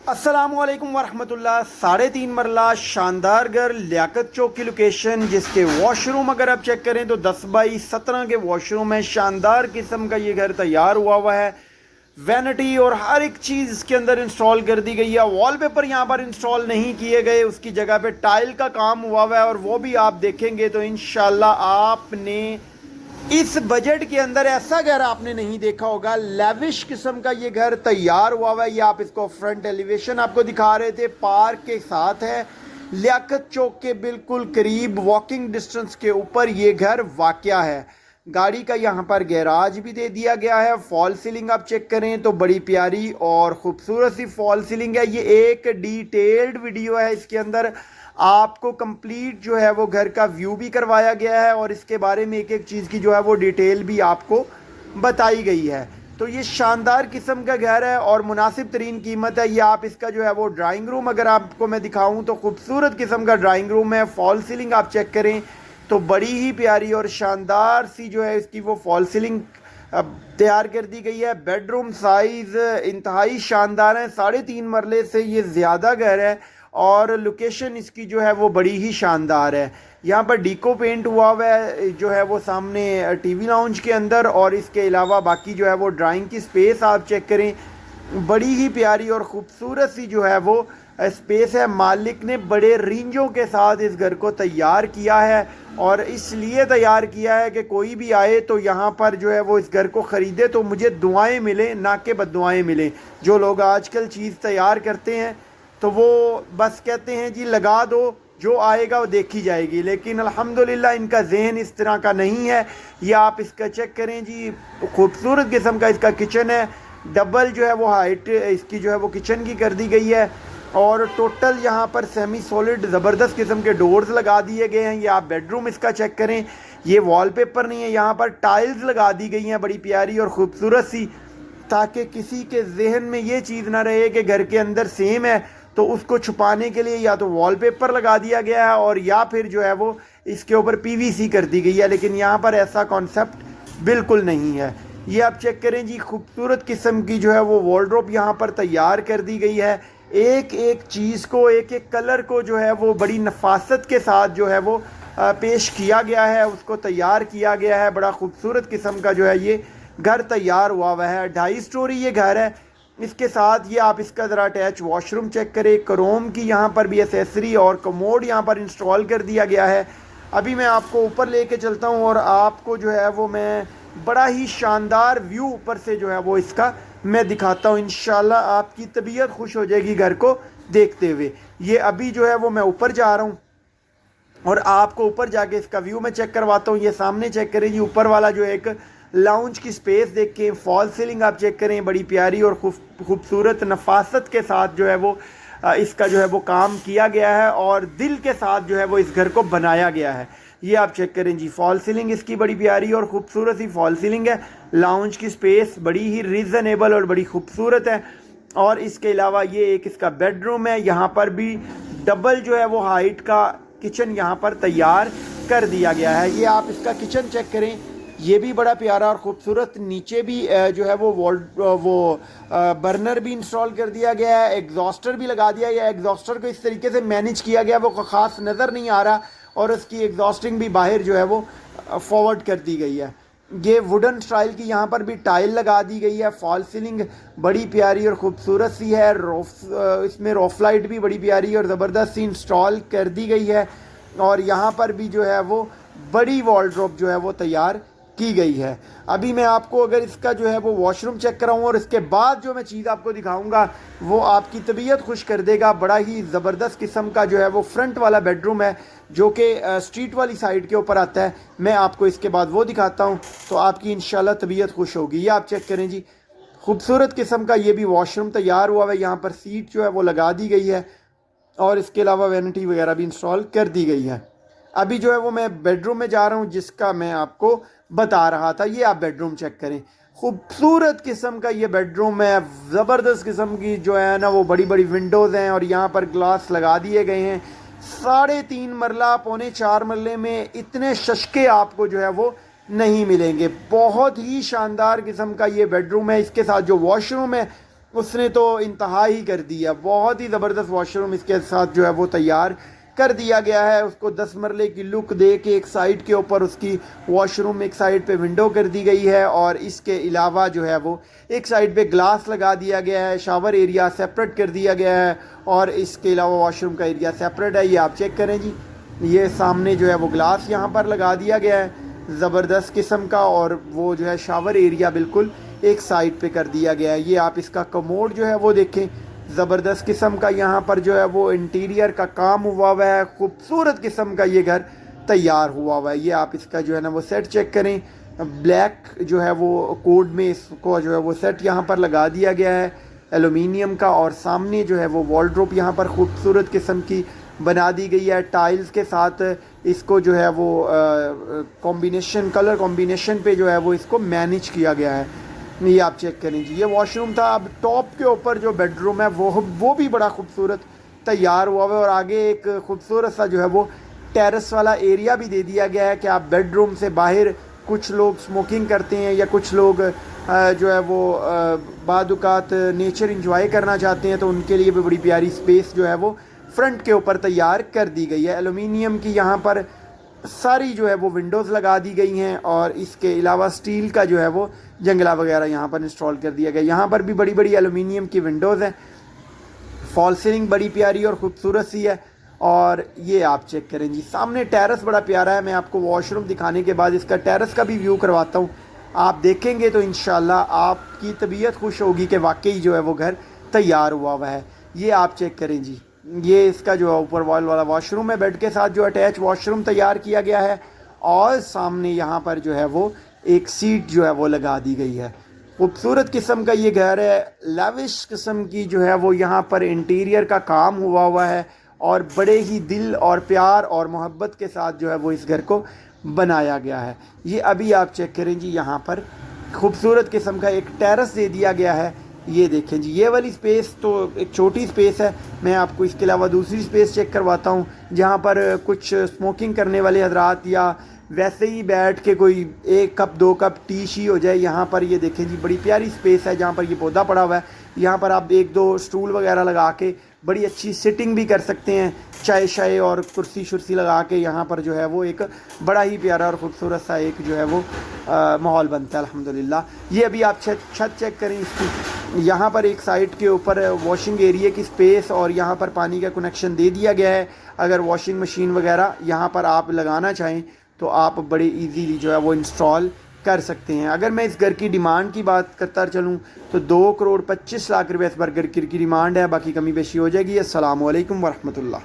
अस्सलामुअलैकुम वरहमतुल्लाह। 3.5 मरला शानदार घर लियाकत चौक की लोकेशन, जिसके वॉशरूम अगर आप चेक करें तो 10 बाई 17 के वॉशरूम है। शानदार किस्म का ये घर तैयार हुआ है। वैनिटी और हर एक चीज़ इसके अंदर इंस्टॉल कर दी गई है। वॉलपेपर यहाँ पर इंस्टॉल नहीं किए गए, उसकी जगह पे टाइल का काम हुआ है और वो भी आप देखेंगे तो इंशाल्लाह आपने इस बजट के अंदर ऐसा घर आपने नहीं देखा होगा। लेविश किस्म का ये घर तैयार हुआ है। ये आप इसको फ्रंट एलिवेशन आपको दिखा रहे थे, पार्क के साथ है। लियाकत चौक के बिल्कुल करीब वॉकिंग डिस्टेंस के ऊपर ये घर वाक़या है। गाड़ी का यहाँ पर गैराज भी दे दिया गया है। फॉल सीलिंग आप चेक करें तो बड़ी प्यारी और ख़ूबसूरत सी फॉल सीलिंग है। ये एक डिटेल्ड वीडियो है, इसके अंदर आपको कंप्लीट जो है वो घर का व्यू भी करवाया गया है और इसके बारे में एक एक चीज़ की जो है वो डिटेल भी आपको बताई गई है। तो ये शानदार किस्म का घर है और मुनासिब तरीन कीमत है। ये आप इसका जो है वो ड्राइंग रूम अगर आपको मैं दिखाऊं तो खूबसूरत किस्म का ड्राइंग रूम है। फॉल सीलिंग आप चेक करें तो बड़ी ही प्यारी और शानदार सी जो है इसकी वो फॉल सीलिंग तैयार कर दी गई है। बेडरूम साइज़ इंतहाई शानदार है। 3.5 मरले से ये ज़्यादा घर है और लोकेशन इसकी जो है वो बड़ी ही शानदार है। यहाँ पर डीको पेंट हुआ है जो है वो सामने टीवी लाउंज के अंदर, और इसके अलावा बाकी जो है वो ड्राइंग की स्पेस आप चेक करें, बड़ी ही प्यारी और ख़ूबसूरत सी जो है वो स्पेस है। मालिक ने बड़े रेंजों के साथ इस घर को तैयार किया है और इसलिए तैयार किया है कि कोई भी आए तो यहाँ पर जो है वो इस घर को ख़रीदे तो मुझे दुआएं मिलें, ना कि बद्दुआएं मिलें। जो लोग आजकल चीज़ तैयार करते हैं तो वो बस कहते हैं जी लगा दो, जो आएगा वो देखी जाएगी, लेकिन अल्हम्दुलिल्लाह इनका जहन इस तरह का नहीं है। ये आप इसका चेक करें जी, खूबसूरत किस्म का इसका किचन है। डबल जो है वो हाइट इसकी जो है वो किचन की कर दी गई है और टोटल यहाँ पर सेमी सॉलिड ज़बरदस्त किस्म के डोर्स लगा दिए गए हैं। ये आप बेडरूम इसका चेक करें, ये वॉलपेपर नहीं है, यहाँ पर टाइल्स लगा दी गई हैं बड़ी प्यारी और ख़ूबसूरत सी, ताकि किसी के जहन में ये चीज़ ना रहे कि घर के अंदर सेम है तो उसको छुपाने के लिए या तो वॉलपेपर लगा दिया गया है और या फिर जो है वो इसके ऊपर पीवीसी कर दी गई है, लेकिन यहाँ पर ऐसा कॉन्सेप्ट बिल्कुल नहीं है। ये आप चेक करें जी, खूबसूरत किस्म की जो है वो वॉर्डरोब यहाँ पर तैयार कर दी गई है। एक एक चीज़ को, एक एक कलर को जो है वो बड़ी नफासत के साथ जो है वो पेश किया गया है, उसको तैयार किया गया है। बड़ा खूबसूरत किस्म का जो है ये घर तैयार हुआ है। 2.5 स्टोरी ये घर है। इसके साथ ये आप इसका ज़रा अटैच वॉशरूम चेक करें, क्रोम की यहाँ पर भी एसेसरी और कमोड यहाँ पर इंस्टॉल कर दिया गया है। अभी मैं आपको ऊपर लेके चलता हूँ और आपको जो है वो मैं बड़ा ही शानदार व्यू ऊपर से जो है वो इसका मैं दिखाता हूँ। इंशाल्लाह आपकी तबीयत खुश हो जाएगी घर को देखते हुए। ये अभी जो है वो मैं ऊपर जा रहा हूँ और आपको ऊपर जाके इसका व्यू मैं चेक करवाता हूँ। ये सामने चेक करें जी, ऊपर वाला जो एक लाउंज की स्पेस देखें, फॉल सीलिंग आप चेक करें, बड़ी प्यारी और खूबसूरत नफासत के साथ जो है वो इसका जो है वो काम किया गया है और दिल के साथ जो है वो इस घर को बनाया गया है। ये आप चेक करें जी, फॉल सीलिंग इसकी बड़ी प्यारी और ख़ूबसूरत सी फॉल सीलिंग है। लाउंज की स्पेस बड़ी ही रीज़नेबल और बड़ी खूबसूरत है और इसके अलावा ये एक इसका बेडरूम है। यहाँ पर भी डबल जो है वो हाइट का किचन यहाँ पर तैयार कर दिया गया है। ये आप इसका किचन चेक करें, ये भी बड़ा प्यारा और ख़ूबसूरत। नीचे भी जो है वो बर्नर भी इंस्टॉल कर दिया गया है, एग्जॉस्टर भी लगा दिया गया है। एग्जॉस्टर को इस तरीके से मैनेज किया गया वो ख़ास नज़र नहीं आ रहा और उसकी एग्जॉस्टिंग भी बाहर जो है वो फॉरवर्ड कर दी गई है। ये वुडन स्टाइल की यहाँ पर भी टाइल लगा दी गई है। फॉल सीलिंग बड़ी प्यारी और ख़ूबसूरत सी है। इसमें रॉफ लाइट भी बड़ी प्यारी और ज़बरदस्त सी इंस्टॉल कर दी गई है और यहाँ पर भी जो है वो बड़ी वॉर्डरोब जो है वो तैयार की गई है। अभी मैं आपको अगर इसका जो है वो वॉशरूम चेक कराऊँ और इसके बाद जो मैं चीज़ आपको दिखाऊंगा वो आपकी तबीयत खुश कर देगा। बड़ा ही ज़बरदस्त किस्म का जो है वो फ्रंट वाला बेडरूम है जो कि स्ट्रीट वाली साइड के ऊपर आता है। मैं आपको इसके बाद वो दिखाता हूँ तो आपकी इंशाल्लाह तबीयत खुश होगी। ये आप चेक करें जी, खूबसूरत किस्म का ये भी वॉशरूम तैयार हुआ है। यहाँ पर सीट जो है वो लगा दी गई है और इसके अलावा वैनिटी वगैरह भी इंस्टॉल कर दी गई है। अभी जो है वो मैं बेडरूम में जा रहा हूँ जिसका मैं आपको बता रहा था। ये आप बेडरूम चेक करें, खूबसूरत किस्म का ये बेडरूम है। ज़बरदस्त किस्म की जो है ना वो बड़ी बड़ी विंडोज़ हैं और यहाँ पर ग्लास लगा दिए गए हैं। 3.5 मरला 4.25 मरले में इतने शशके आपको जो है वो नहीं मिलेंगे। बहुत ही शानदार किस्म का ये बेडरूम है। इसके साथ जो वॉशरूम है उसने तो इंतहा ही कर दी है। बहुत ही ज़बरदस्त वॉशरूम इसके साथ जो है वो तैयार कर दिया गया है। उसको 10 मरले की लुक दे के एक साइड के ऊपर उसकी वॉशरूम एक साइड पे विंडो कर दी गई है, और इसके अलावा जो है वो एक साइड पे ग्लास लगा दिया गया है। शावर एरिया सेपरेट कर दिया गया है, और इसके अलावा वॉशरूम का एरिया सेपरेट है। ये आप चेक करें जी, ये सामने जो है वो ग्लास यहाँ पर लगा दिया गया है ज़बरदस्त किस्म का, और वो जो है शावर एरिया बिल्कुल एक साइड पे कर दिया गया है। ये आप इसका कमोड जो है वो देखें, ज़बरदस्त किस्म का यहाँ पर जो है वो इंटीरियर का काम हुआ हुआ है। खूबसूरत किस्म का ये घर तैयार हुआ हुआ है। ये आप इसका जो है ना वो सेट चेक करें, ब्लैक जो है वो कोड में इसको जो है वो सेट यहाँ पर लगा दिया गया है एलुमिनियम का, और सामने जो है वो वॉलड्रॉप यहाँ पर खूबसूरत किस्म की बना दी गई है टाइल्स के साथ। इसको जो है वो कॉम्बिनेशन कलर कॉम्बिनेशन पे जो है वो इसको मैनेज किया गया है। ये आप चेक करें जी, ये वॉशरूम था। अब टॉप के ऊपर जो बेडरूम है वो भी बड़ा खूबसूरत तैयार हुआ है, और आगे एक खूबसूरत सा जो है वो टेरेस वाला एरिया भी दे दिया गया है कि आप बेडरूम से बाहर, कुछ लोग स्मोकिंग करते हैं या कुछ लोग जो है वो बादुकात नेचर इंजॉय करना चाहते हैं, तो उनके लिए भी बड़ी प्यारी स्पेस जो है वो फ्रंट के ऊपर तैयार कर दी गई है। एलुमिनियम की यहाँ पर सारी जो है वो विंडोज़ लगा दी गई हैं, और इसके अलावा स्टील का जो है वो जंगला वगैरह यहाँ पर इंस्टॉल कर दिया गया। यहाँ पर भी बड़ी बड़ी एलुमिनियम की विंडोज़ हैं। फॉल सीलिंग बड़ी प्यारी और ख़ूबसूरत सी है। और ये आप चेक करें जी, सामने टेरेस बड़ा प्यारा है। मैं आपको वॉशरूम दिखाने के बाद इसका टेरेस का भी व्यू करवाता हूँ। आप देखेंगे तो इंशाल्लाह आपकी तबीयत खुश होगी कि वाकई जो है वो घर तैयार हुआ है। ये आप चेक करें जी, ये इसका जो है ऊपर वॉल वाला वॉशरूम है, बेड के साथ जो अटैच वॉशरूम तैयार किया गया है, और सामने यहाँ पर जो है वो एक सीट जो है वो लगा दी गई है। खूबसूरत किस्म का ये घर है, लाविश किस्म की जो है वो यहाँ पर इंटीरियर का काम हुआ है, और बड़े ही दिल और प्यार और मोहब्बत के साथ जो है वो इस घर को बनाया गया है। ये अभी आप चेक करें जी, यहाँ पर खूबसूरत किस्म का एक टेरेस दे दिया गया है। ये देखें जी, ये वाली स्पेस तो एक छोटी स्पेस है। मैं आपको इसके अलावा दूसरी स्पेस चेक करवाता हूँ, जहाँ पर कुछ स्मोकिंग करने वाले हजरात या वैसे ही बैठ के कोई 1 कप 2 कप टी शी हो जाए। यहाँ पर ये देखें जी, बड़ी प्यारी स्पेस है, जहाँ पर ये पौधा पड़ा हुआ है। यहाँ पर आप 1-2 स्टूल वगैरह लगा के बड़ी अच्छी सिटिंग भी कर सकते हैं, चाय शाय और कुर्सी शुर्सी लगा के। यहाँ पर जो है वो एक बड़ा ही प्यारा और ख़ूबसूरत सा एक जो है वो माहौल बनता है अल्हम्दुलिल्लाह। ये अभी आप छत चेक करें इसकी, यहाँ पर एक साइड के ऊपर वॉशिंग एरिया की स्पेस और यहाँ पर पानी का कनेक्शन दे दिया गया है। अगर वॉशिंग मशीन वगैरह यहाँ पर आप लगाना चाहें तो आप बड़े इजीली जो है वो इंस्टॉल कर सकते हैं। अगर मैं इस घर की डिमांड की बात करता चलूँ तो 2 करोड़ 25 लाख रुपए इस पर घर की डिमांड है। बाकी कमी पेशी हो जाएगी। अस्सलाम वालेकुम वरहमतुल्लाह।